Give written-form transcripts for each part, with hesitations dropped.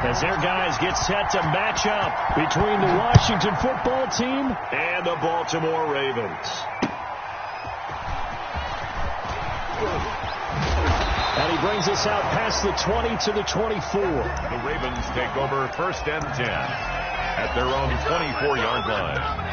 as their guys get set to match up between the Washington football team and the Baltimore Ravens. And he brings us out past the 20 to the 24. The Ravens take over 1st and 10 at their own 24-yard line.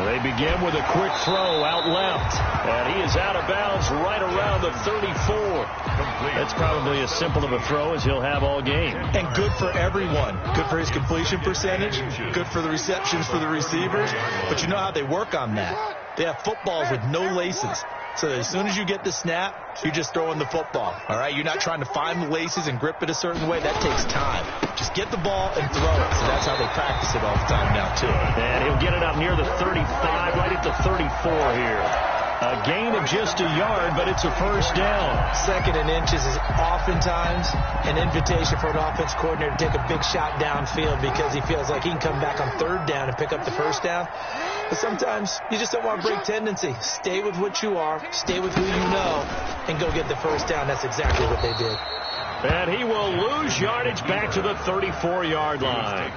They begin with a quick throw out left, and he is out of bounds right around the 34. That's probably as simple of a throw as he'll have all game. And good for everyone. Good for his completion percentage, good for the receptions for the receivers. But you know how they work on that. They have footballs with no laces. So as soon as you get the snap, you're just throwing the football. All right, you're not trying to find the laces and grip it a certain way. That takes time. Just get the ball and throw it. So that's how they practice it all the time now, too. And he'll get it up near the 35, right at the 34 here. A gain of just a yard, but it's a first down. 2nd and inches is oftentimes an invitation for an offense coordinator to take a big shot downfield because he feels like he can come back on 3rd down and pick up the first down. But sometimes you just don't want to break tendency. Stay with what you are, stay with who you know, and go get the first down. That's exactly what they did. And he will lose yardage back to the 34-yard line.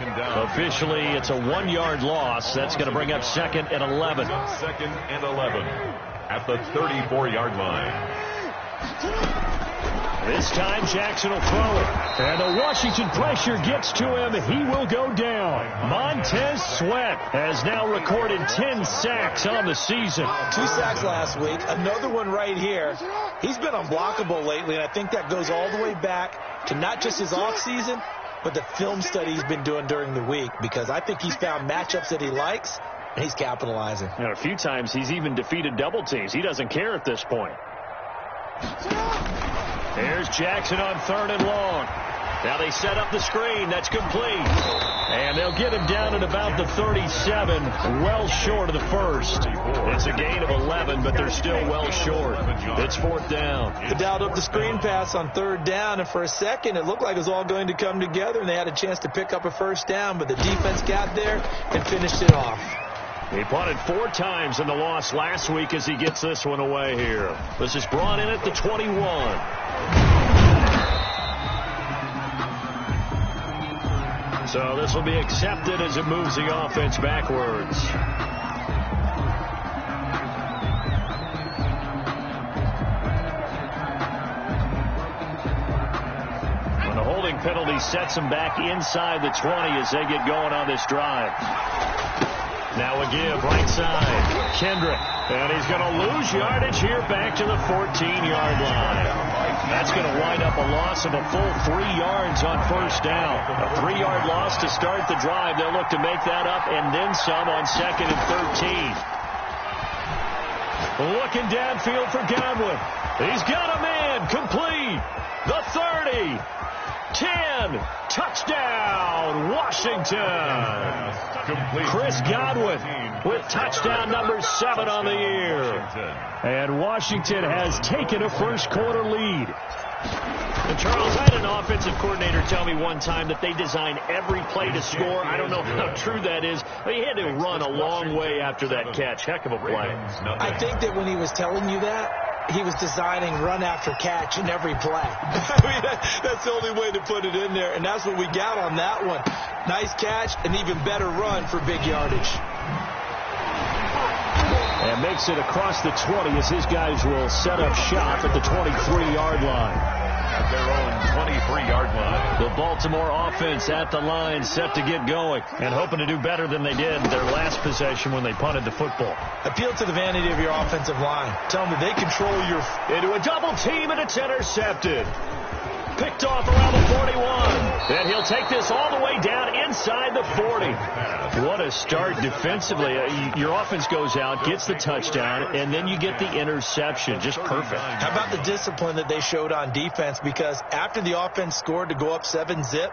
Officially, it's a 1-yard loss. That's going to bring up 2nd and 11. 2nd and 11 at the 34-yard line. This time Jackson will throw it. And the Washington pressure gets to him. He will go down. Montez Sweat has now recorded 10 sacks on the season. 2 sacks last week. Another one right here. He's been unblockable lately, and I think that goes all the way back to not just his offseason, but the film study he's been doing during the week, because I think he's found matchups that he likes, and he's capitalizing. And a few times he's even defeated double teams. He doesn't care at this point. There's Jackson on 3rd and long. Now they set up the screen. That's complete. And they'll get him down at about the 37, well short of the first. It's a gain of 11, but they're still well short. It's 4th down. They dialed up the screen pass on 3rd down, and for a second it looked like it was all going to come together, and they had a chance to pick up a first down, but the defense got there and finished it off. He punted 4 times in the loss last week as he gets this one away here. This is brought in at the 21. So this will be accepted as it moves the offense backwards. When the holding penalty sets them back inside the 20 as they get going on this drive. Now a give, right side, Kendrick. And he's going to lose yardage here back to the 14-yard line. That's going to wind up a loss of a full 3 yards on first down. A 3-yard loss to start the drive. They'll look to make that up and then some on 2nd and 13. Looking downfield for Godwin. He's got a man, complete. The 30. 10, touchdown, Washington. Chris Godwin with touchdown number 7 on the year. And Washington has taken a first-quarter lead. And Charles, I had an offensive coordinator tell me one time that they design every play to score. I don't know how true that is. But he had to run a long way after that catch. Heck of a play. I think that when he was telling you that, he was designing run after catch in every play. I mean, that's the only way to put it in there, and that's what we got on that one. Nice catch, an even better run for big yardage. And makes it across the 20 as his guys will set up shop at the 23-yard line. At their own 23-yard line. The Baltimore offense at the line, set to get going, and hoping to do better than they did their last possession when they punted the football. Appeal to the vanity of your offensive line. Tell them that they control your... Into a double team, and it's intercepted. Picked off around the 41. And he'll take this all the way down inside the 40. What a start defensively. Your offense goes out, gets the touchdown, and then you get the interception. Just perfect. How about the discipline that they showed on defense? Because after the offense scored to go up 7-zip,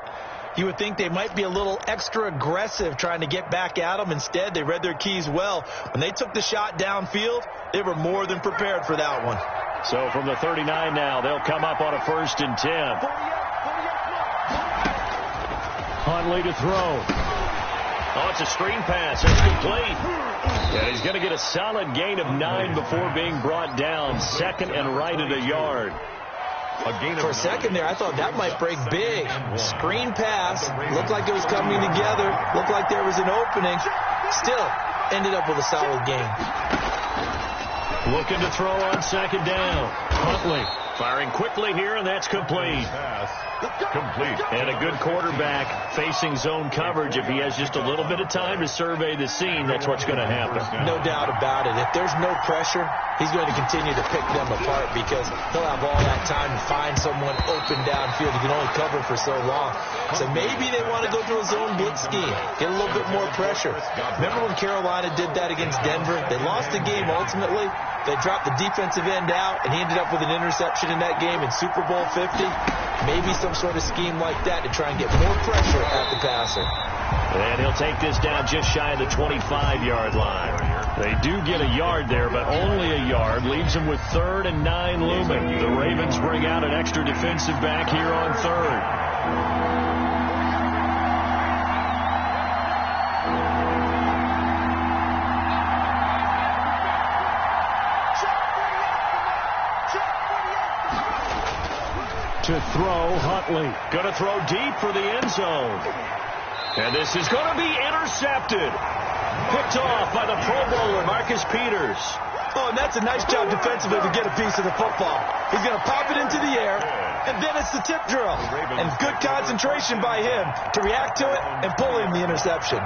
you would think they might be a little extra aggressive trying to get back at them. Instead, they read their keys well. When they took the shot downfield, they were more than prepared for that one. So from the 39 now, they'll come up on a 1st and 10. Huntley to throw. Oh, it's a screen pass. It's complete. And he's going to get a solid gain of 9 before being brought down. Second and right at a yard. For a second there, I thought that might break big. Screen pass. Looked like it was coming together. Looked like there was an opening. Still ended up with a solid gain. Looking to throw on second down. Huntley firing quickly here, and that's complete. Complete. And a good quarterback facing zone coverage. If he has just a little bit of time to survey the scene, that's what's going to happen. No doubt about it. If there's no pressure, he's going to continue to pick them apart because he'll have all that time to find someone open downfield. He can only cover for so long. So maybe they want to go to a zone blitz scheme, get a little bit more pressure. Remember when Carolina did that against Denver? They lost the game ultimately. They dropped the defensive end out, and he ended up with an interception in that game in Super Bowl 50. Maybe some sort of scheme like that to try and get more pressure at the passer. And he'll take this down just shy of the 25-yard line. They do get a yard there, but only a yard. Leaves them with 3rd and 9 looming. The Ravens bring out an extra defensive back here on 3rd. To throw, Huntley. Going to throw deep for the end zone. And this is going to be intercepted. Picked off by the Pro Bowler, Marcus Peters. Oh, and that's a nice job defensively to get a piece of the football. He's going to pop it into the air, and then it's the tip drill. And good concentration by him to react to it and pull in the interception.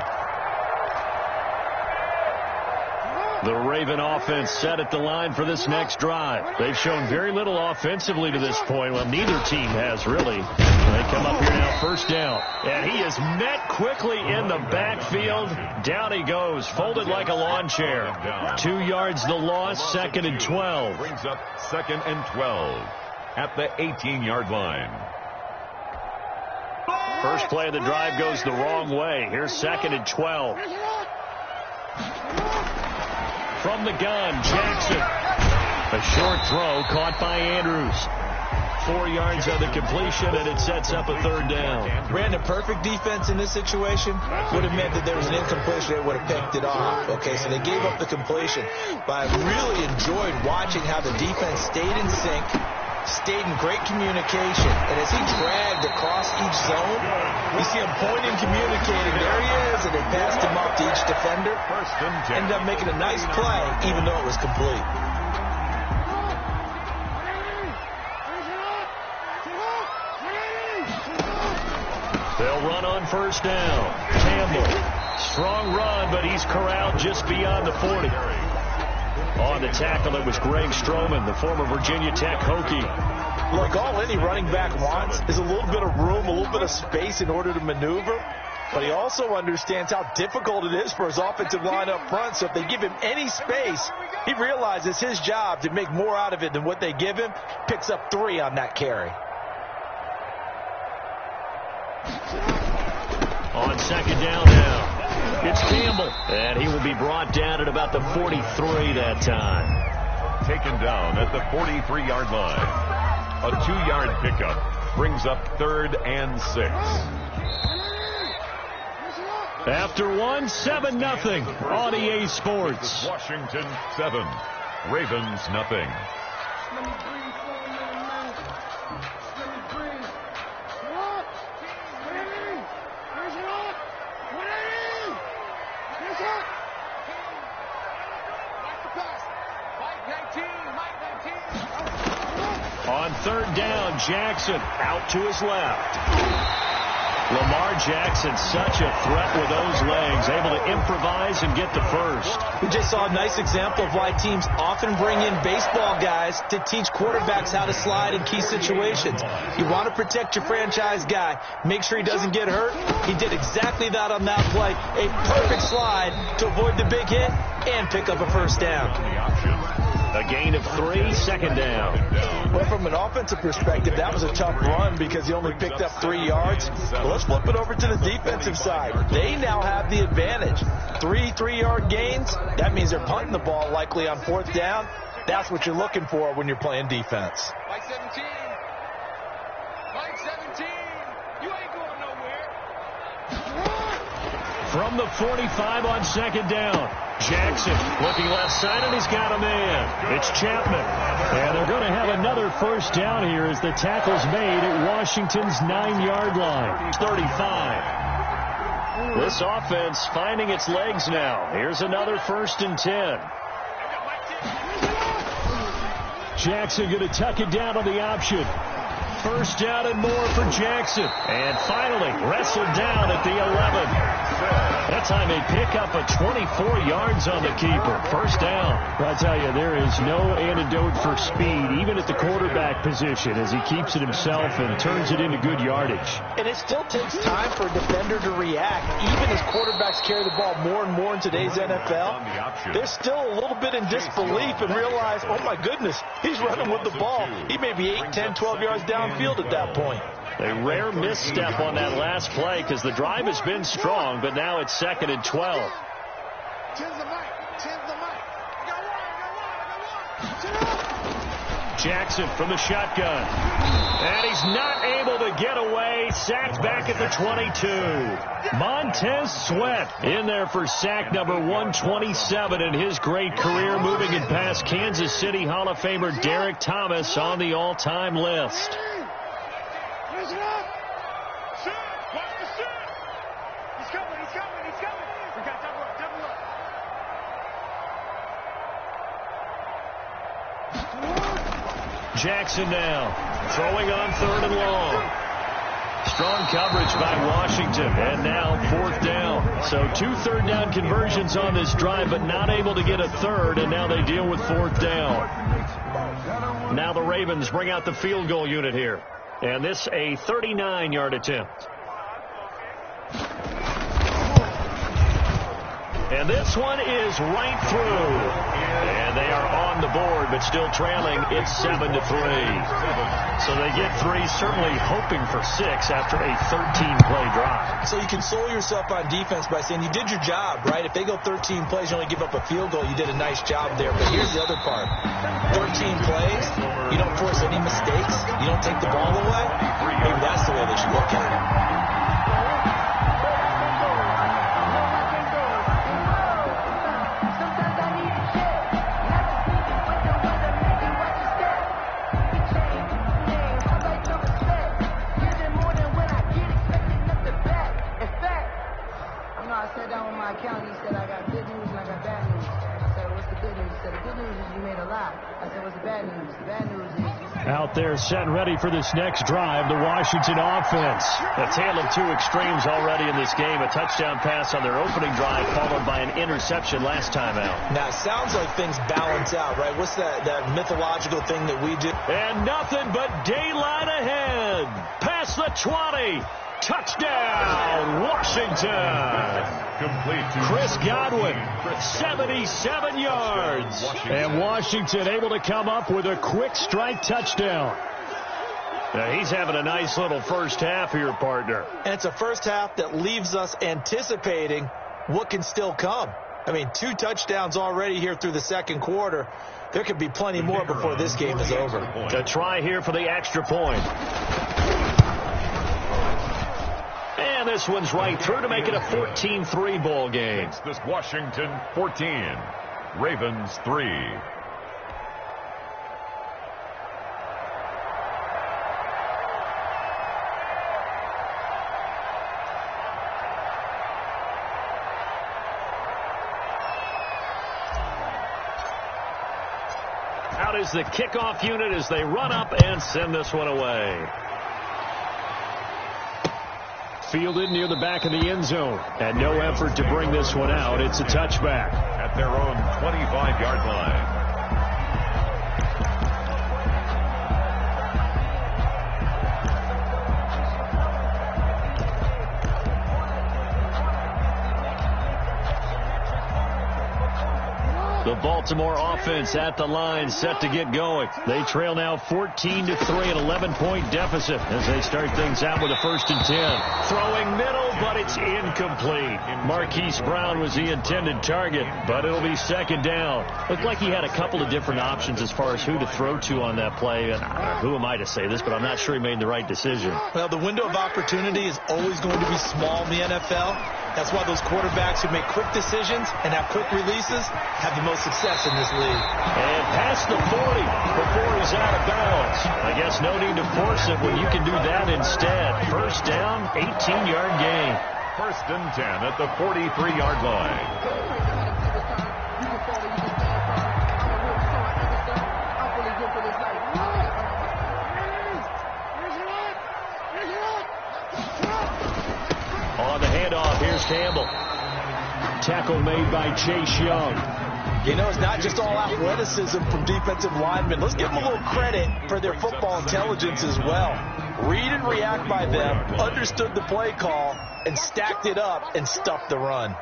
The Raven offense set at the line for this next drive. They've shown very little offensively to this point. Well, neither team has, really. They come up here now, first down. And he is met quickly in the backfield. Down he goes, folded like a lawn chair. 2 yards the loss, 2nd and 12. Brings up 2nd and 12 at the 18-yard line. First play of the drive goes the wrong way. Here's 2nd and 12. From the gun, Jackson. A short throw caught by Andrews. 4 yards on the completion, and it sets up a 3rd down. Ran a perfect defense in this situation. Would have meant that there was an incompletion. They would have picked it off. Okay, so they gave up the completion. But I really enjoyed watching how the defense stayed in sync, stayed in great communication. And as he dragged across each zone, you see him pointing, communicating. There he is, and they passed him off to each defender. Ended up making a nice play, even though it was complete. They'll run on first down. Campbell, strong run, but he's corralled just beyond the 40. On the tackle, it was Greg Stroman, the former Virginia Tech Hokie. Look, all any running back wants is a little bit of room, a little bit of space in order to maneuver. But he also understands how difficult it is for his offensive line up front. So if they give him any space, he realizes his job to make more out of it than what they give him. Picks up 3 on that carry. On second down now, it's Campbell. And he will be brought down at about the 43 that time. Taken down at the 43-yard line. A 2-yard pickup brings up 3rd and 6. After 7-0 on EA Sports. Washington 7, Ravens nothing. On 3rd down, Jackson out to his left. Lamar Jackson, such a threat with those legs, able to improvise and get the first. We just saw a nice example of why teams often bring in baseball guys to teach quarterbacks how to slide in key situations. You want to protect your franchise guy, make sure he doesn't get hurt. He did exactly that on that play. A perfect slide to avoid the big hit and pick up a first down. A gain of 3, 2nd down. Well, from an offensive perspective, that was a tough run because he only picked up 3 yards. Well, let's flip it over to the defensive side. They now have the advantage. 3 3-yard gains. That means they're punting the ball likely on 4th down. That's what you're looking for when you're playing defense. Mike 17. Mike 17. You ain't going nowhere. from the 45 on second down. Jackson looking left side, and he's got a man. It's Chapman. And they're going to have another first down here as the tackle's made at Washington's 9-yard line. 35. This offense finding its legs now. Here's another 1st and 10. Jackson going to tuck it down on the option. First down and more for Jackson. And finally wrestled down at the 11. That time they pick up a 24 yards on the keeper. First down. I'll tell you, there is no antidote for speed, even at the quarterback position, as he keeps it himself and turns it into good yardage. And it still takes time for a defender to react. Even as quarterbacks carry the ball more and more in today's NFL, they're still a little bit in disbelief and realize, oh my goodness, he's running with the ball. He may be 8, 10, 12 yards downfield at that point. A rare misstep on that last play because the drive has been strong, but now it's 2nd and 12. Jackson from the shotgun. And he's not able to get away. Sacked back at the 22. Montez Sweat in there for sack number 127 in his great career, moving it past Kansas City Hall of Famer Derek Thomas on the all-time list. Jackson now throwing on 3rd and long. Strong coverage by Washington, and now 4th down. So 2 3rd-down conversions on this drive, but not able to get a 3rd, and now they deal with 4th down. Now the Ravens bring out the field goal unit here, and this a 39-yard attempt. And this one is right through. And they are on the board, but still trailing. It's 7-3. So they get 3, certainly hoping for 6 after a 13-play drive. So you console yourself on defense by saying you did your job, right? If they go 13 plays, you only give up a field goal, you did a nice job there. But here's the other part. 13 plays, you don't force any mistakes, you don't take the ball away. Maybe that's the way they should look at it. Out there set ready for this next drive, the Washington offense. A tale of 2 extremes already in this game. A touchdown pass on their opening drive followed by an interception last time out. Now, it sounds like things balance out, right? What's that mythological thing that we do? And nothing but daylight ahead. Past the 20. Touchdown, Washington. Chris Godwin, 77 yards. And Washington able to come up with a quick strike touchdown. Now he's having a nice little first half here, partner. And it's a first half that leaves us anticipating what can still come. I mean, 2 touchdowns already here through the second quarter. There could be plenty more before this game is over. A try here for the extra point. And this one's right through to make it a 14-3 ball game. This Washington 14, Ravens 3. Out is the kickoff unit as they run up and send this one away. Fielded near the back of the end zone. And no effort to bring this one out. It's a touchback. At their own 25-yard line. The Baltimore offense at the line, set to get going. They trail now 14-3, an 11-point deficit as they start things out with a 1st and 10. Throwing middle, but it's incomplete. Marquise Brown was the intended target, but it'll be 2nd down. Looked like he had a couple of different options as far as who to throw to on that play. And who am I to say this, but I'm not sure he made the right decision. Well, the window of opportunity is always going to be small in the NFL. That's why those quarterbacks who make quick decisions and have quick releases have the most success in this league. And past the 40 before he's out of bounds. I guess no need to force it when you can do that instead. First down, 18-yard gain. First and 10 at the 43-yard line. On the handoff, here's Campbell. Tackle made by Chase Young. You know, it's not just all athleticism from defensive linemen. Let's give them a little credit for their football intelligence as well. Read and react by them, understood the play call, and stacked it up and stuffed the run.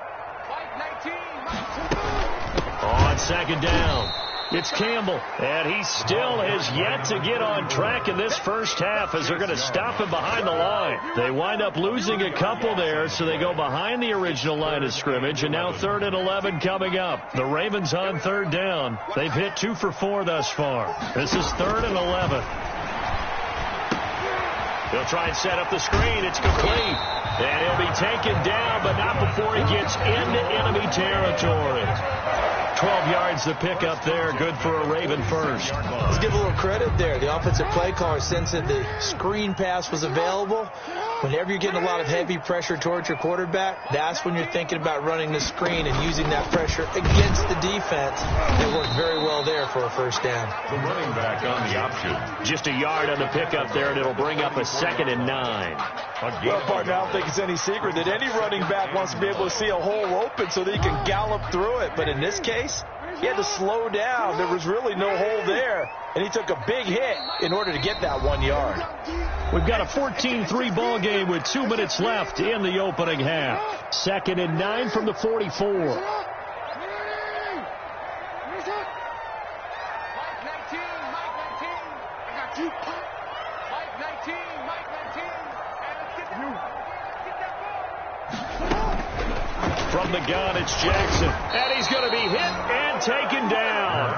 On second down, it's Campbell, and he still has yet to get on track in this first half as they're going to stop him behind the line. They wind up losing a couple there, so they go behind the original line of scrimmage, and now 3rd and 11 coming up. The Ravens on third down. They've hit 2 for 4 thus far. This is 3rd and 11. They'll try and set up the screen. It's complete. And he'll be taken down, but not before he gets into enemy territory. 12 yards to pick up there. Good for a Raven first. Let's give a little credit there. The offensive play caller sensed that the screen pass was available. Whenever you're getting a lot of heavy pressure towards your quarterback, that's when you're thinking about running the screen and using that pressure against the defense. It worked very well there for a first down. The running back on the option. Just a yard on the pickup there, and it'll bring up a 2nd and 9. Well, partner, I don't think it's any secret that any running back wants to be able to see a hole open so that he can gallop through it. But in this case, he had to slow down. There was really no hole there, and he took a big hit in order to get that 1 yard. We've got a 14-3 ball game with 2 minutes left in the opening half. 2nd and 9 from the 44. From the gun, it's Jackson. And he's going to be hit and taken down.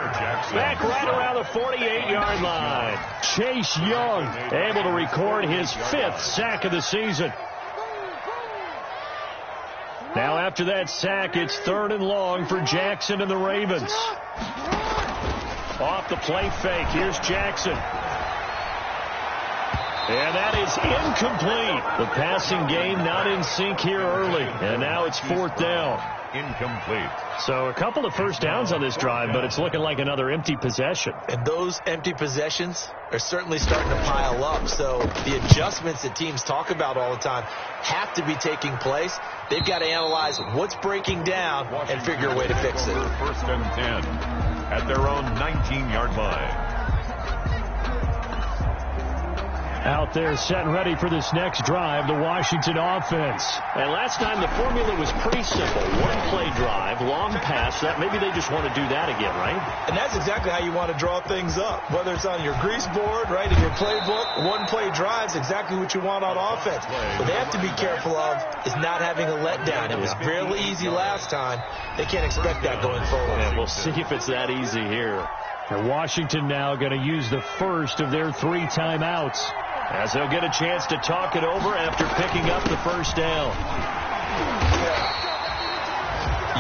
Back right around the 48-yard line. Chase Young able to record his 5th sack of the season. Now after that sack, it's 3rd and long for Jackson and the Ravens. Off the play fake, here's Jackson. And that is incomplete. The passing game not in sync here early. And now it's 4th down. Incomplete. So a couple of first downs on this drive, but it's looking like another empty possession. And those empty possessions are certainly starting to pile up. So the adjustments that teams talk about all the time have to be taking place. They've got to analyze what's breaking down and figure a way to fix it. 1st and 10 at their own 19-yard line. Out there set and ready for this next drive, the Washington offense. And last time the formula was pretty simple. 1-play drive, long pass. That maybe they just want to do that again, right? And that's exactly how you want to draw things up. Whether it's on your grease board, right, in your playbook, 1-play drives, exactly what you want on offense. What they have to be careful of is not having a letdown. It was fairly easy last time. They can't expect that going forward. And we'll see if it's that easy here. And Washington now going to use the first of their 3 timeouts, as they'll get a chance to talk it over after picking up the first down.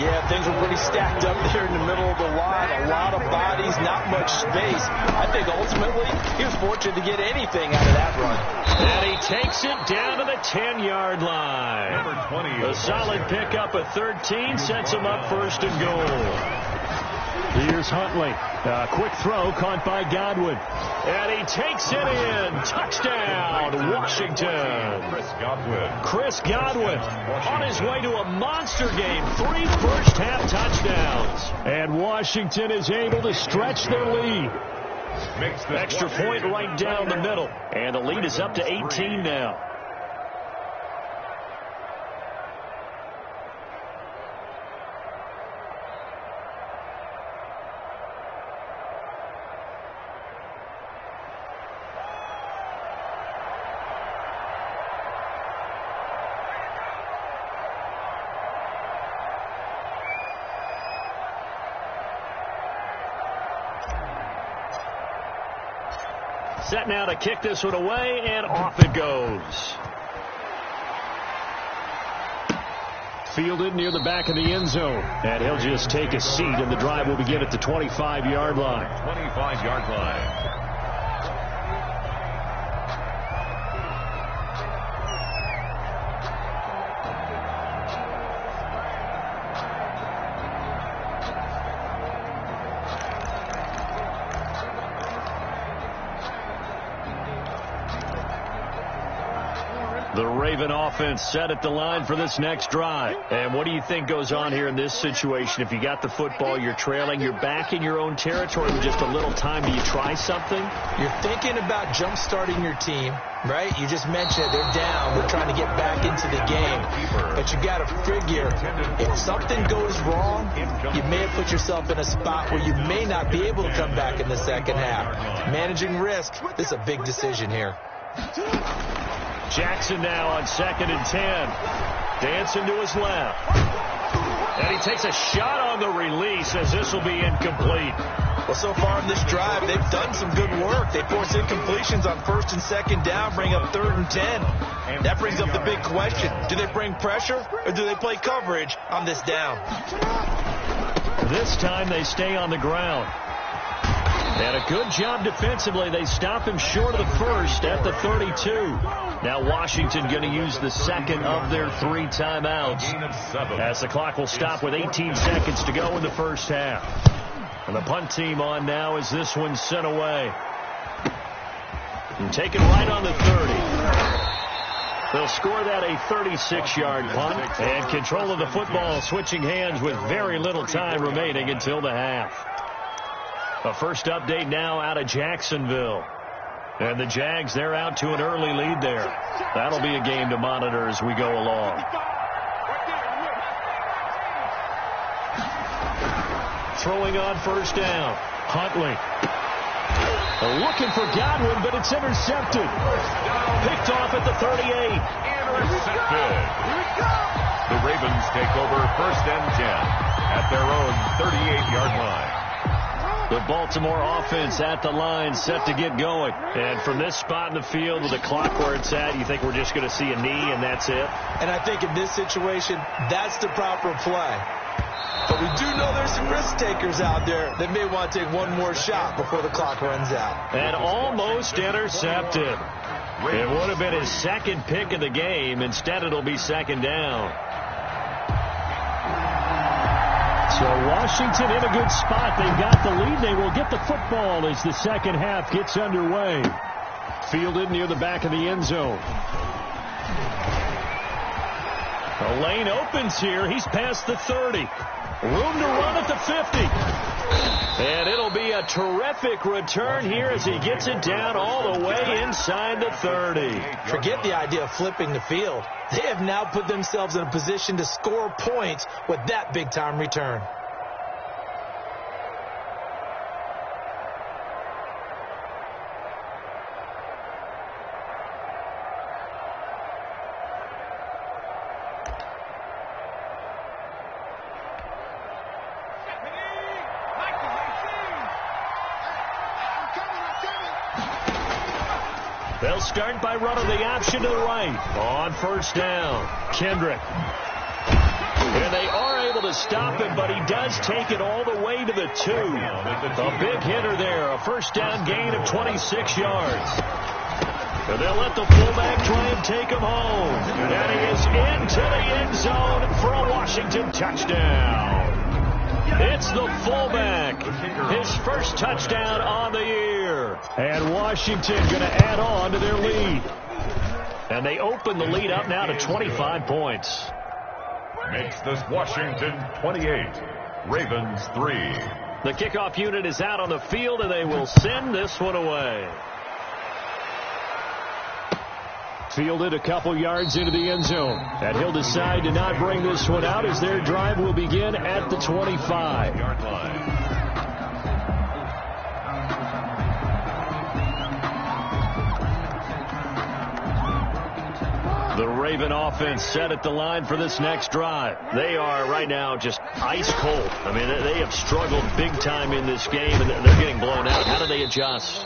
Yeah, things were pretty stacked up there in the middle of the line. A lot of bodies, not much space. I think ultimately he was fortunate to get anything out of that run. And he takes it down to the 10-yard line. Number 20. A solid pickup at 13 sets him up 1st and goal. Here's Huntley. A quick throw caught by Godwin. And he takes it in. Touchdown, Washington. Chris Godwin on his way to a monster game. 3 first-half touchdowns. And Washington is able to stretch their lead. Extra point right down the middle. And the lead is up to 18 now. Set now to kick this one away, and off it goes. Fielded near the back of the end zone. And he'll just take a seat, and the drive will begin at the 25-yard line. 25-yard line. The Raven offense set at the line for this next drive. And what do you think goes on here in this situation? If you got the football, you're trailing, you're back in your own territory with just a little time. Do you try something? You're thinking about jump-starting your team, right? You just mentioned it. They're down. They're trying to get back into the game. But you got to figure, if something goes wrong, you may have put yourself in a spot where you may not be able to come back in the second half. Managing risk, this is a big decision here. Jackson now on 2nd and 10. Dancing to his left. And he takes a shot on the release as this will be incomplete. Well, so far in this drive, they've done some good work. They force incompletions on 1st and 2nd down, bring up 3rd and 10. That brings up the big question. Do they bring pressure or do they play coverage on this down? This time they stay on the ground. And a good job defensively. They stop him short of the first at the 32. Now Washington going to use the second of their 3 timeouts as the clock will stop with 18 seconds to go in the first half. And the punt team on now as this one's sent away. And taken right on the 30. They'll score that a 36-yard punt. And control of the football switching hands with very little time remaining until the half. A first update now out of Jacksonville. And the Jags, they're out to an early lead there. That'll be a game to monitor as we go along. Throwing on first down. Huntley. Looking for Godwin, but it's intercepted. Picked off at the 38. Intercepted. The Ravens take over 1st and 10 at their own 38-yard line. The Baltimore offense at the line, set to get going. And from this spot in the field with the clock where it's at, you think we're just going to see a knee and that's it? And I think in this situation, that's the proper play. But we do know there's some risk takers out there that may want to take one more shot before the clock runs out. And almost intercepted. It would have been his second pick of the game. Instead, it'll be 2nd down. So Washington in a good spot. They've got the lead. They will get the football as the second half gets underway. Fielded near the back of the end zone. A lane opens here. He's past the 30. Room to run at the 50. And it'll be a terrific return here as he gets it down all the way inside the 30. Forget the idea of flipping the field. They have now put themselves in a position to score points with that big-time return. They'll start by running the option to the right on first down. Kendrick. And they are able to stop him, but he does take it all the way to the 2. A big hitter there. A first down gain of 26 yards. And they'll let the fullback try and take him home. And he is into the end zone for a Washington touchdown. It's the fullback. His first touchdown on the year. And Washington going to add on to their lead. And they open the lead up now to 25 points. Makes this Washington 28, Ravens 3. The kickoff unit is out on the field, and they will send this one away. Fielded a couple yards into the end zone. And he'll decide to not bring this one out as their drive will begin at the 25-yard line. The Raven offense set at the line for this next drive. They are right now just ice cold. I mean, they have struggled big time in this game, and they're getting blown out. How do they adjust?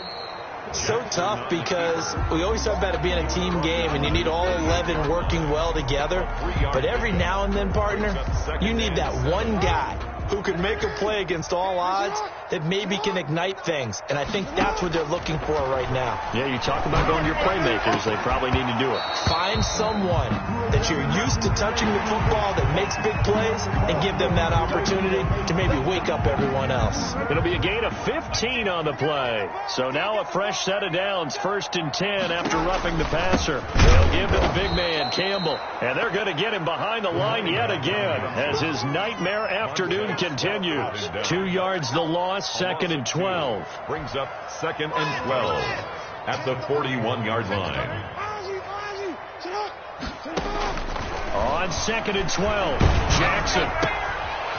So tough because we always talk about it being a team game and you need all 11 working well together. But every now and then, partner, you need that one guy who can make a play against all odds that maybe can ignite things. And I think that's what they're looking for right now. Yeah, you talk about going to your playmakers. They probably need to do it. Find someone that you're used to touching the football that makes big plays and give them that opportunity to maybe wake up everyone else. It'll be a gain of 15 on the play. So now a fresh set of downs, 1st and 10 after roughing the passer. They'll give to the big man, Campbell. And they're going to get him behind the line yet again as his nightmare afternoon continues. 2 yards the loss, 2nd and 12. Brings up 2nd and 12 at the 41-yard line. On 2nd and 12, Jackson.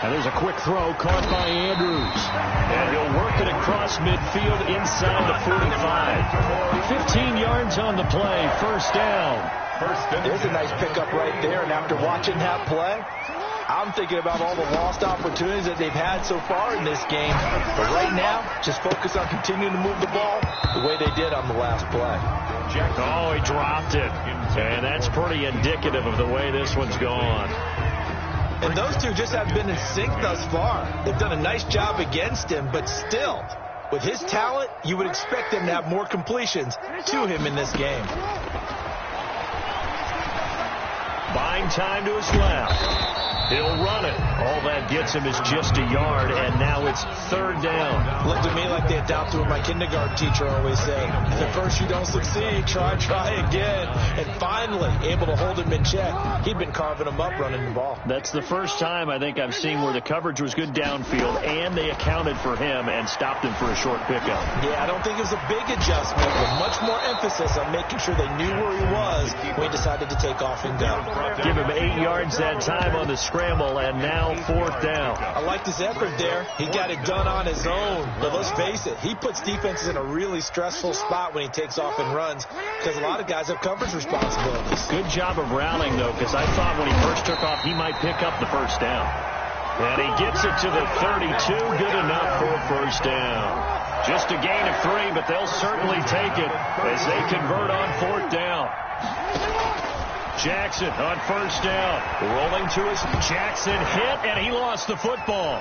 And there's a quick throw caught by Andrews. And he'll work it across midfield inside the 45. 15 yards on the play, 1st down. There's a nice pickup right there, and after watching that play, I'm thinking about all the lost opportunities that they've had so far in this game. But right now, just focus on continuing to move the ball the way they did on the last play. Oh, he dropped it. And that's pretty indicative of the way this one's gone. And those two just haven't been in sync thus far. They've done a nice job against him, but still, with his talent, you would expect them to have more completions to him in this game. Buying time to his left. He'll run it. All that gets him is just a yard, and now it's 3rd down. Looked to me like they adopted what my kindergarten teacher always said. If at first you don't succeed, try again. And finally, able to hold him in check. He'd been carving him up running the ball. That's the first time I think I've seen where the coverage was good downfield, and they accounted for him and stopped him for a short pickup. Yeah, I don't think it was a big adjustment, but much more emphasis on making sure they knew where he was when he decided to take off and go. Give him 8 yards that time on the scramble, and now 4th down. I liked his effort there. He got it done on his own. But let's face it, he puts defenses in a really stressful spot when he takes off and runs because a lot of guys have coverage responsibilities. Good job of rallying, though, because I thought when he first took off, he might pick up the 1st down. And he gets it to the 32. Good enough for a 1st down. Just a gain of 3, but they'll certainly take it as they convert on 4th down. Jackson on 1st down. Rolling to his Jackson hit, and he lost the football.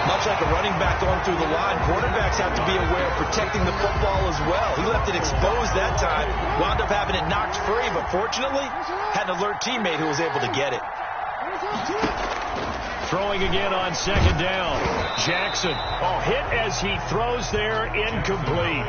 Much like a running back going through the line, quarterbacks have to be aware of protecting the football as well. He left it exposed that time, wound up having it knocked free, but fortunately, had an alert teammate who was able to get it. Throwing again on 2nd down. Jackson, hit as he throws there, incomplete.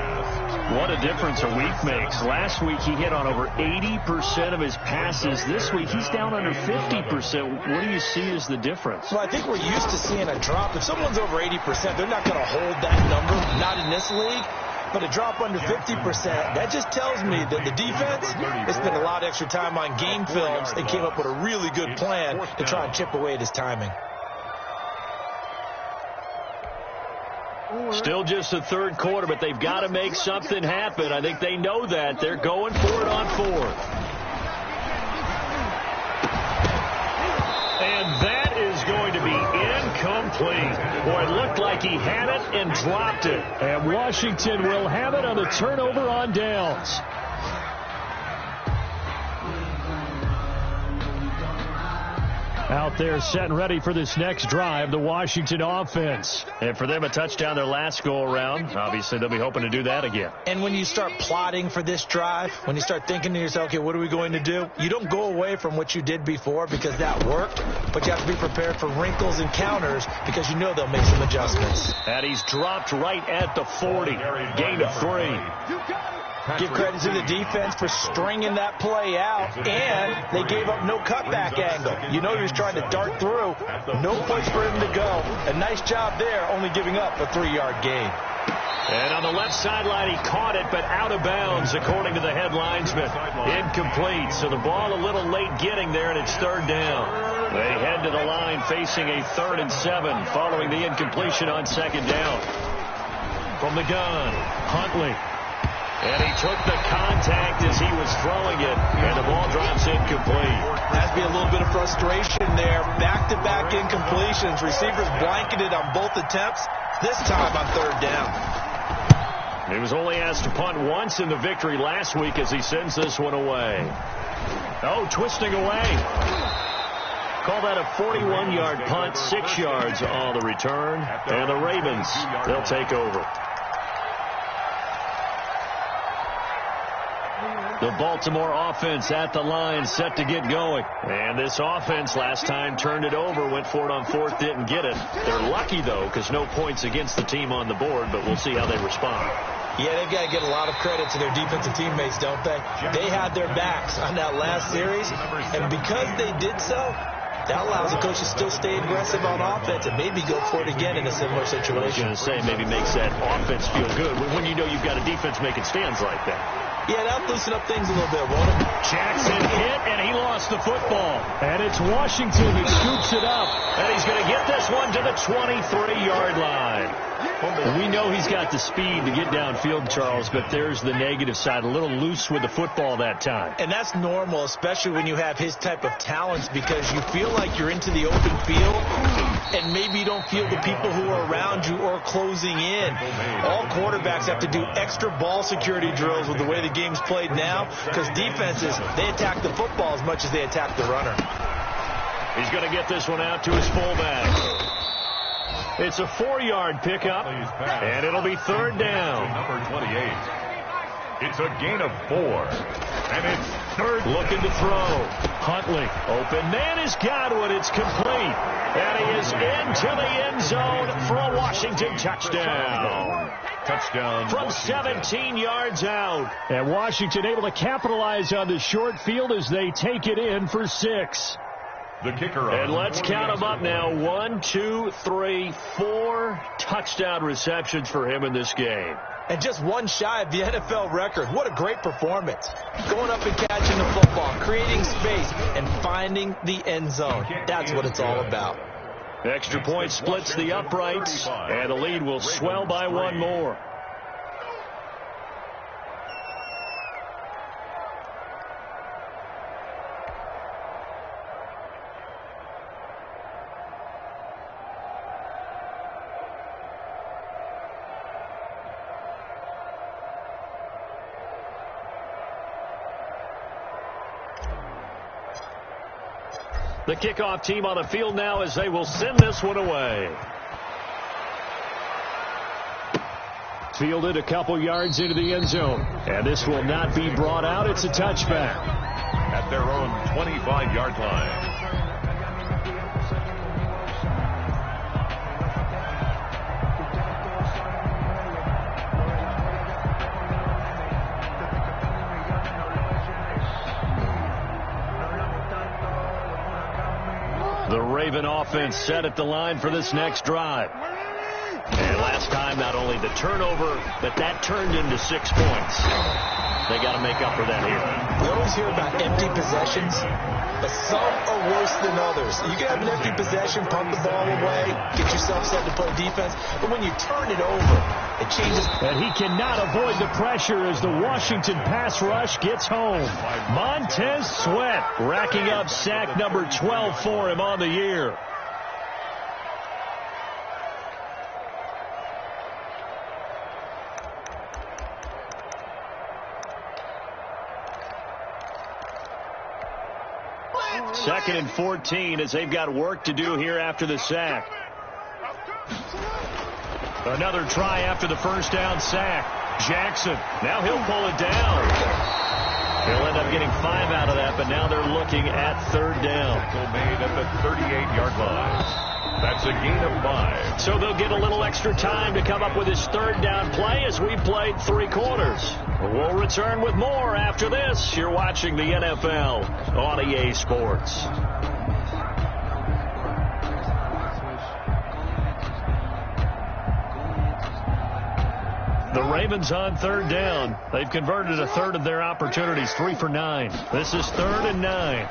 What a difference a week makes. Last week he hit on over 80% of his passes. This week he's down under 50%. What do you see as the difference? Well, I think we're used to seeing a drop. If someone's over 80%, they're not going to hold that number, not in this league. But a drop under 50%, that just tells me that the defense has spent a lot of extra time on game films and came up with a really good plan to try and chip away at his timing. Still just the 3rd quarter, but they've got to make something happen. I think they know that. They're going for it on 4th. And that is going to be incomplete. Boy, it looked like he had it and dropped it. And Washington will have it on the turnover on downs. Out there set and ready for this next drive, the Washington offense. And for them, a touchdown their last go-around. Obviously, they'll be hoping to do that again. And when you start plotting for this drive, when you start thinking to yourself, okay, what are we going to do? You don't go away from what you did before because that worked, but you have to be prepared for wrinkles and counters because you know they'll make some adjustments. And he's dropped right at the 40. Gain of 3. Give credit to the defense for stringing that play out, and they gave up no cutback angle. You know he was trying to dart through. No place for him to go. A nice job there, only giving up a 3-yard gain. And on the left sideline, he caught it, but out of bounds, according to the head linesman. Incomplete, so the ball a little late getting there, and it's 3rd down. They head to the line facing a 3rd and 7, following the incompletion on 2nd down. From the gun, Huntley. And he took the contact as he was throwing it, and the ball drops incomplete. Has to be a little bit of frustration there. Back-to-back incompletions. Receivers blanketed on both attempts, this time on 3rd down. He was only asked to punt once in the victory last week as he sends this one away. Oh, twisting away. Call that a 41-yard punt, 6 yards on the return. And the Ravens, they'll take over. The Baltimore offense at the line, set to get going. And this offense last time turned it over, went for it on fourth, didn't get it. They're lucky, though, because no points against the team on the board, but we'll see how they respond. Yeah, they've got to get a lot of credit to their defensive teammates, don't they? They had their backs on that last series, and because they did so, that allows the coach to still stay aggressive on offense and maybe go for it again in a similar situation. I was going to say, maybe makes that offense feel good when you know you've got a defense making stands like that. Yeah, that'll loosen up things a little bit, won't it? Jackson hit, and he lost the football. And it's Washington that scoops it up. And he's going to get this one to the 23-yard line. We know he's got the speed to get downfield, Charles, but there's the negative side. A little loose with the football that time. And that's normal, especially when you have his type of talents, because you feel like you're into the open field, and maybe you don't feel the people who are around you or closing in. All quarterbacks have to do extra ball security drills with the way the game's played now, because defenses, they attack the football as much as they attack the runner. He's going to get this one out to his fullback. It's a 4-yard pickup, and it'll be third down. Number 28. It's a gain of 4, and it's third. Looking to throw. Huntley. Open man is Godwin. It's complete. And he is into the end zone for a Washington touchdown. Touchdown from 17 yards out. And Washington able to capitalize on the short field as they take it in for 6. The kicker. And let's count them up now. 1, 2, 3, 4 touchdown receptions for him in this game. And just one shy of the NFL record. What a great performance. Going up and catching the football, creating space, and finding the end zone. That's what it's all about. Extra point splits the uprights, and the lead will swell by 1 more. The kickoff team on the field now as they will send this one away. Fielded a couple yards into the end zone. And this will not be brought out. It's a touchback. At their own 25-yard line. The Raven offense set at the line for this next drive. And last time, not only the turnover, but that turned into 6 points. They got to make up for that here. We always hear about empty possessions, but some are worse than others. You can have an empty possession, pump the ball away, get yourself set to play defense, but when you turn it over, it changes. And he cannot avoid the pressure as the Washington pass rush gets home. Montez Sweat racking up sack number 12 for him on the year. Second and 14 as they've got work to do here after the sack. Another try after the first down sack. Jackson, now he'll pull it down. He'll end up getting 5 out of that, but now they're looking at third down. Made at the 38-yard line. That's a gain of 5. So they'll get a little extra time to come up with his third down play as we played 3 quarters. We'll return with more after this. You're watching the NFL on EA Sports. The Ravens on third down. They've converted a third of their opportunities, 3 for 9. This is 3rd and 9.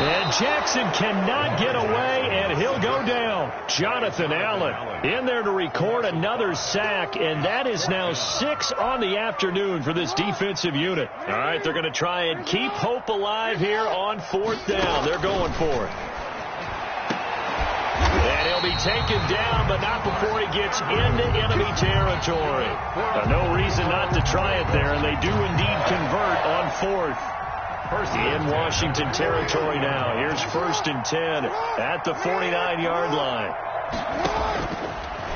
And Jackson cannot get away, and he'll go down. Jonathan Allen in there to record another sack, and that is now 6 on the afternoon for this defensive unit. All right, they're going to try and keep hope alive here on 4th down. They're going for it. And he'll be taken down, but not before he gets into enemy territory. No reason not to try it there, and they do indeed convert on fourth. In Washington territory now. Here's 1st and 10 at the 49-yard line.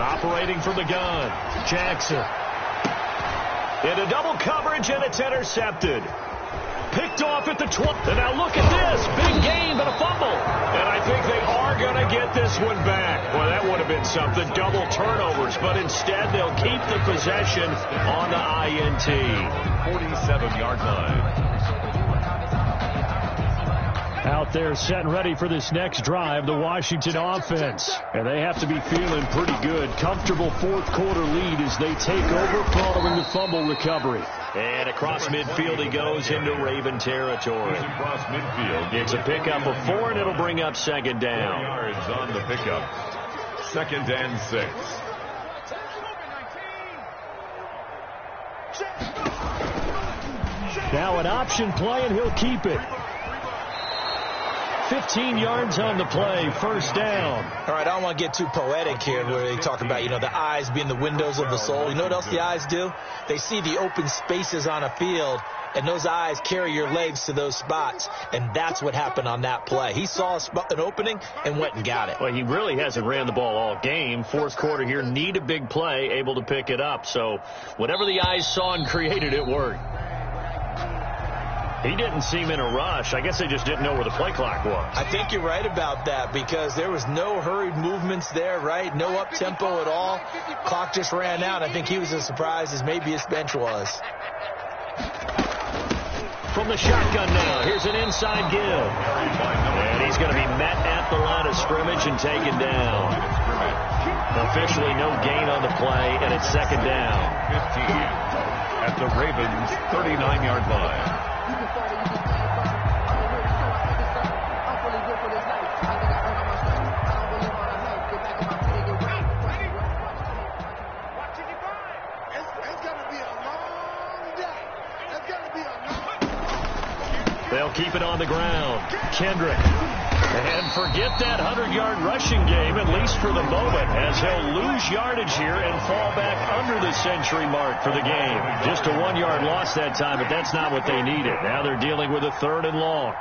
Operating from the gun, Jackson. Into double coverage, and it's intercepted. Picked off at the 20. And now look at this. Big gain, but a fumble. And I think they are going to get this one back. Well, that would have been something. Double turnovers. But instead, they'll keep the possession on the INT. 47-yard line. Out there set and ready for this next drive, the Washington offense. And they have to be feeling pretty good. Comfortable fourth-quarter lead as they take over following the fumble recovery. And across midfield he goes into Raven territory. Across midfield. It's a pickup of 4, and it'll bring up 2nd down. 4 yards on the pickup. 2nd and 6. Now an option play, and he'll keep it. 15 yards on the play, 1st down. All right, I don't want to get too poetic here where they talk about, the eyes being the windows of the soul. You know what else the eyes do? They see the open spaces on a field, and those eyes carry your legs to those spots, and that's what happened on that play. He saw an opening and went and got it. Well, he really hasn't ran the ball all game. Fourth quarter here, need a big play, able to pick it up. So whatever the eyes saw and created, it worked. He didn't seem in a rush. I guess they just didn't know where the play clock was. I think you're right about that because there was no hurried movements there, right? No up-tempo at all. Clock just ran out. I think he was as surprised as maybe his bench was. From the shotgun now, here's an inside give. And he's going to be met at the line of scrimmage and taken down. Officially no gain on the play, and it's 2nd down. 15 at the Ravens' 39-yard line. They'll keep it on the ground. Kendrick. And forget that 100-yard rushing game, at least for the moment, as he'll lose yardage here and fall back under the century mark for the game. Just a 1-yard loss that time, but that's not what they needed. Now they're dealing with a 3rd and long.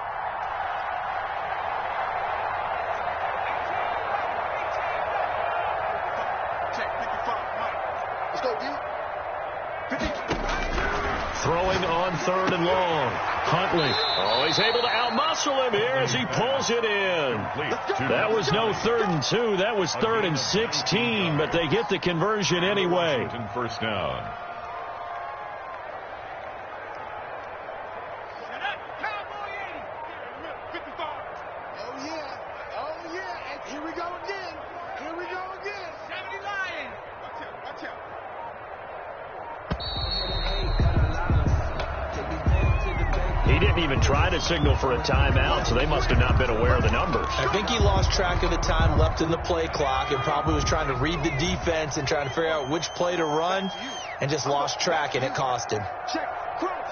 Throwing on 3rd and long. Huntley. Oh, he's able to outmuscle him here as he pulls it in. That was no 3rd and 2. That was 3rd and 16, but they get the conversion anyway. 1st down. He didn't even try to signal for a timeout, so they must have not been aware of the numbers. I think he lost track of the time left in the play clock and probably was trying to read the defense and trying to figure out which play to run and just lost track, and it cost him. Check. Crunch.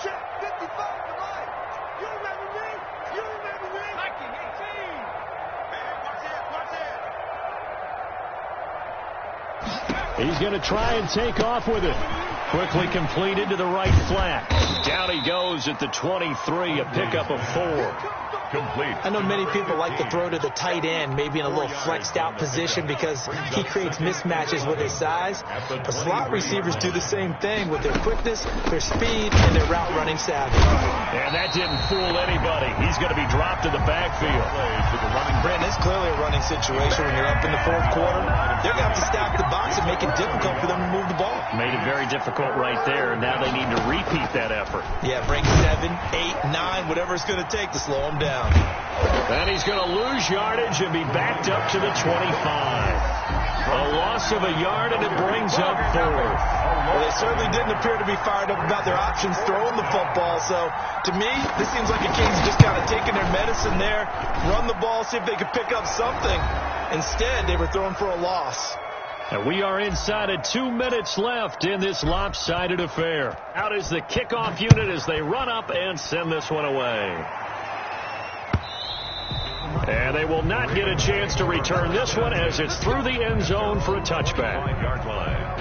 Check. 55 to right. You remember me? Hiking 18. Man, watch that. He's going to try and take off with it. Quickly completed to the right flat. Down he goes at the 23, a pickup of 4. Complete. I know many people like to throw to the tight end, maybe in a little flexed out position because he creates mismatches with his size. But slot receivers do the same thing with their quickness, their speed, and their route running savvy. And that didn't fool anybody. He's going to be dropped to the backfield. Brandon, it's clearly a running situation when you're up in the 4th quarter. They're going to have to stack the box and make it difficult for them to move the ball. Made it very difficult right there. Now they need to repeat that effort. Yeah, bring 7, 8, 9, whatever it's going to take to slow them down. And he's going to lose yardage and be backed up to the 25. A loss of a yard, and it brings up 4th. Well, they certainly didn't appear to be fired up about their options throwing the football. So, to me, this seems like the Kings just kind of taking their medicine there, run the ball, see if they could pick up something. Instead, they were throwing for a loss. And we are inside of 2 minutes left in this lopsided affair. Out is the kickoff unit as they run up and send this one away. And they will not get a chance to return this one as it's through the end zone for a touchback. 5-yard line.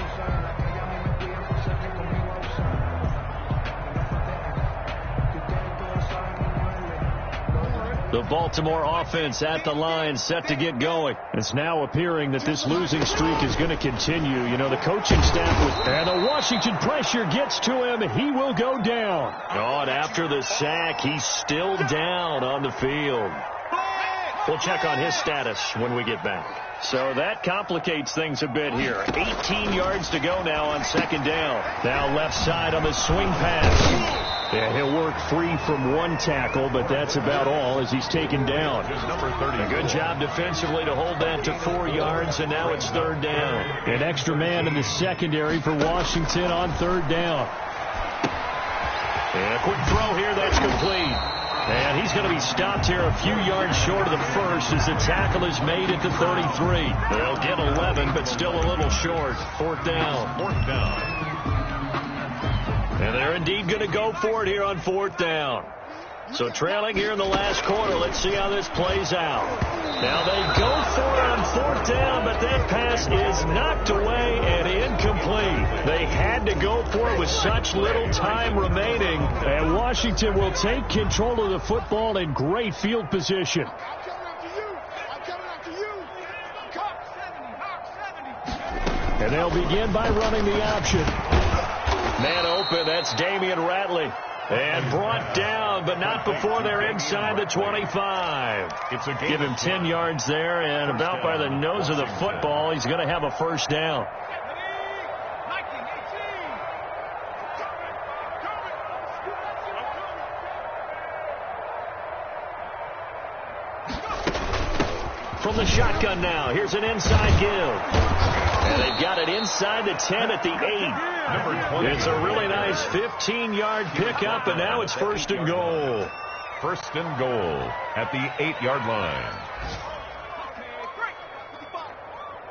The Baltimore offense at the line, set to get going. It's now appearing that this losing streak is going to continue. You know, the coaching staff and the Washington pressure gets to him. He will go down. Oh, and after the sack, he's still down on the field. We'll check on his status when we get back. So that complicates things a bit here. 18 yards to go now on second down. Now left side on the swing pass. Yeah, he'll work free from one tackle, but that's about all as he's taken down. Number 30. A good job defensively to hold that to 4 yards, and now it's third down. An extra man in the secondary for Washington on third down. And a quick throw here, that's complete. And he's going to be stopped here a few yards short of the first as the tackle is made at the 33. They'll get 11, but still a little short. Fourth down. And they're indeed going to go for it here on fourth down. So trailing here in the last quarter. Let's see how this plays out. Now they go for it on fourth down, but that pass is knocked away and incomplete. They had to go for it with such little time remaining. And Washington will take control of the football in great field position. And they'll begin by running the option. Man open, that's Damian Ratley. And brought down, but not before they're inside the 25. Give him 10 yards there, and about by the nose of the football, he's going to have a first down. From the shotgun now, here's an inside give. And they've got it inside the 10 at the 8. It's a really nice 15-yard pickup, and now it's first and goal. First and goal at the 8-yard line.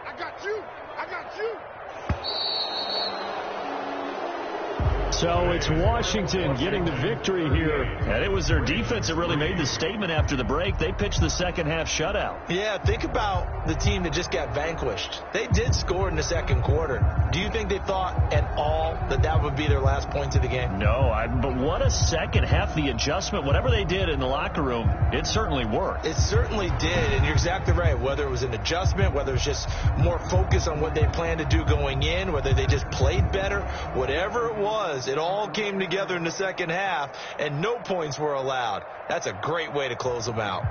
I got you. So it's Washington getting the victory here. And it was their defense that really made the statement after the break. They pitched the second half shutout. Yeah, think about the team that just got vanquished. They did score in the second quarter. Do you think they thought at all that that would be their last points of the game? No, but what a second half, the adjustment, whatever they did in the locker room, it certainly worked. It certainly did, and you're exactly right. Whether it was an adjustment, whether it was just more focus on what they planned to do going in, whether they just played better, whatever it was, it all came together in the second half, and no points were allowed. That's a great way to close them out.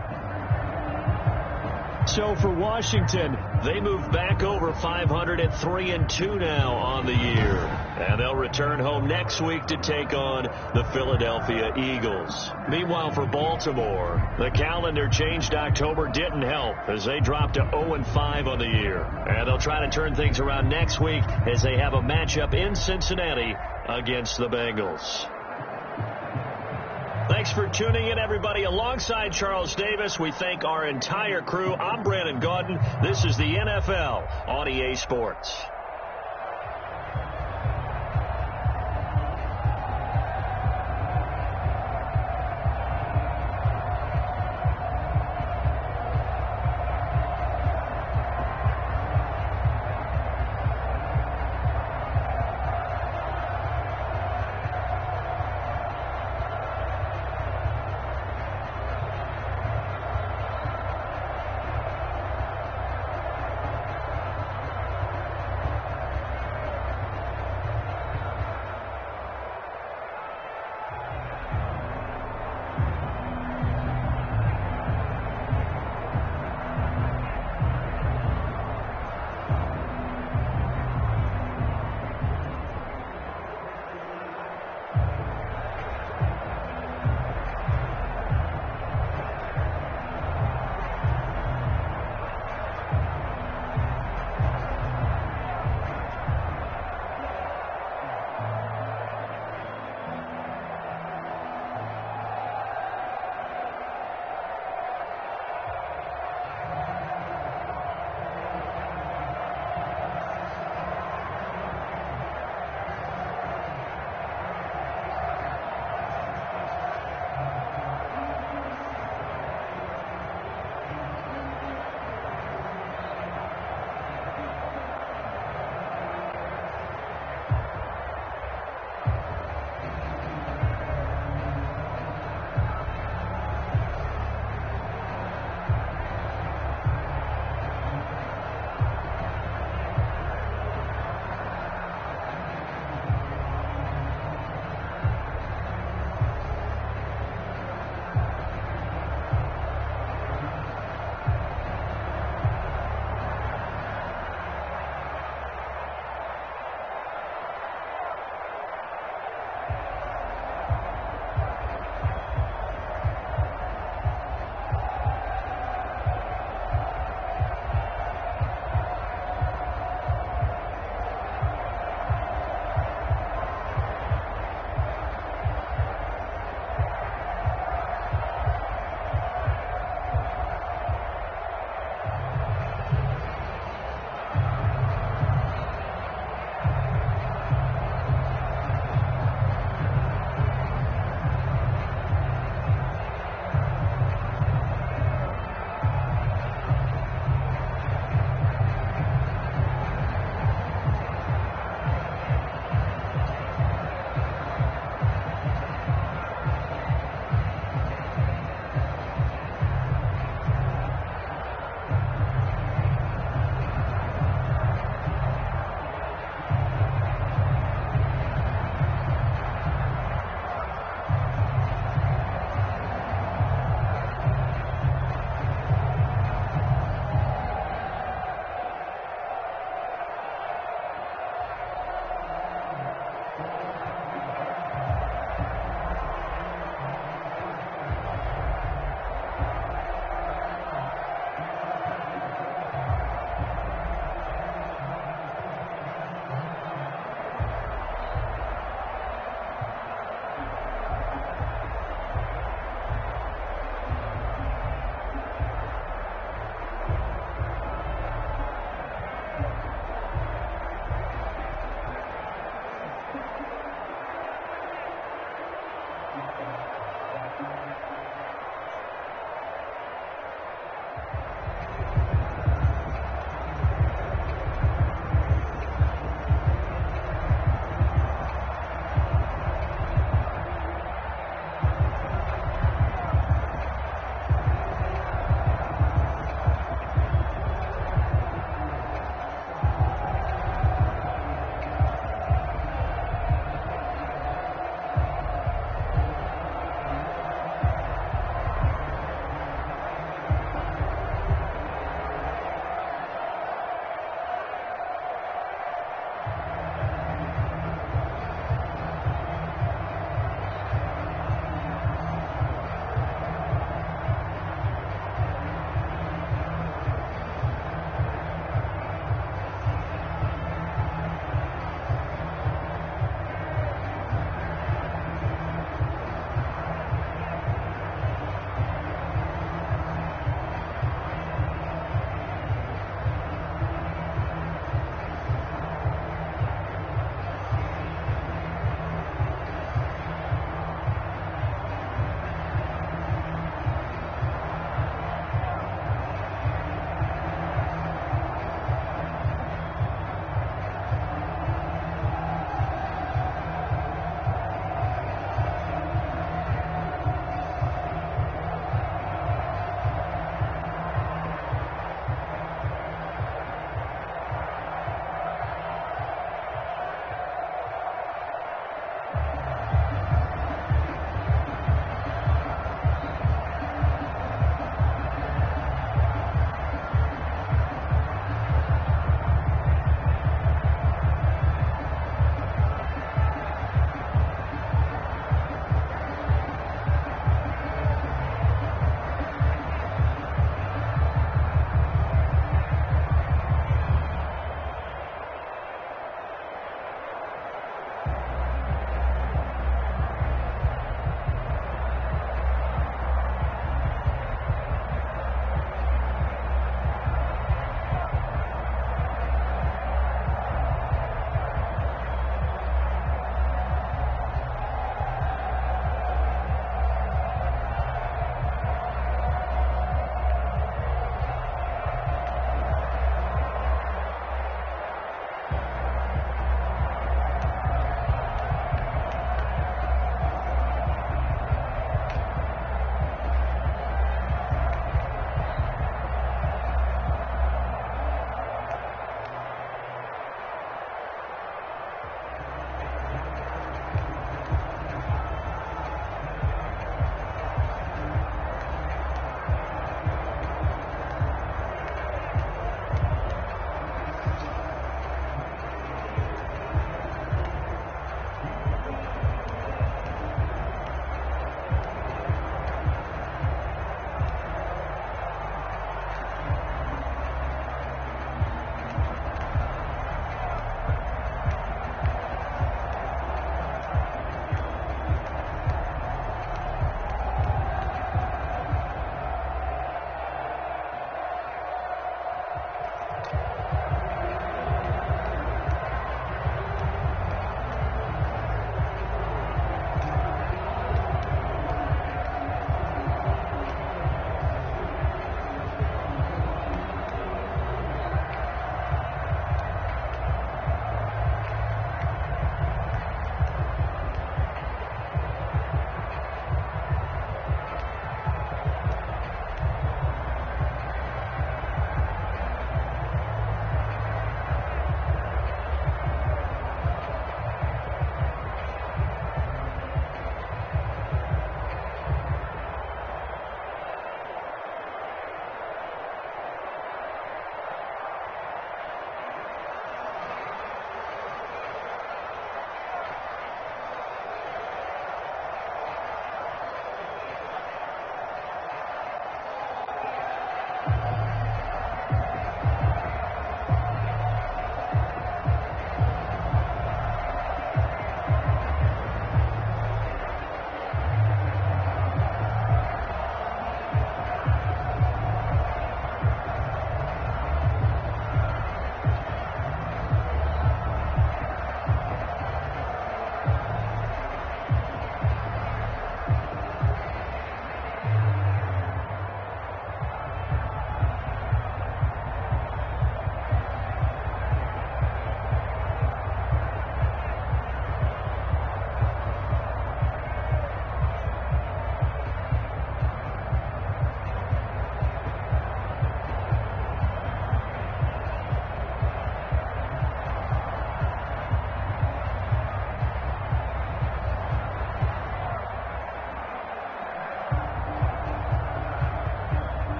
So for Washington, they move back over 500 at 3-2 now on the year. And they'll return home next week to take on the Philadelphia Eagles. Meanwhile, for Baltimore, the calendar changed. October didn't help as they dropped to 0-5 on the year. And they'll try to turn things around next week as they have a matchup in Cincinnati against the Bengals. Thanks for tuning in, everybody. Alongside Charles Davis, we thank our entire crew. I'm Brandon Gaudin. This is the NFL on EA Sports.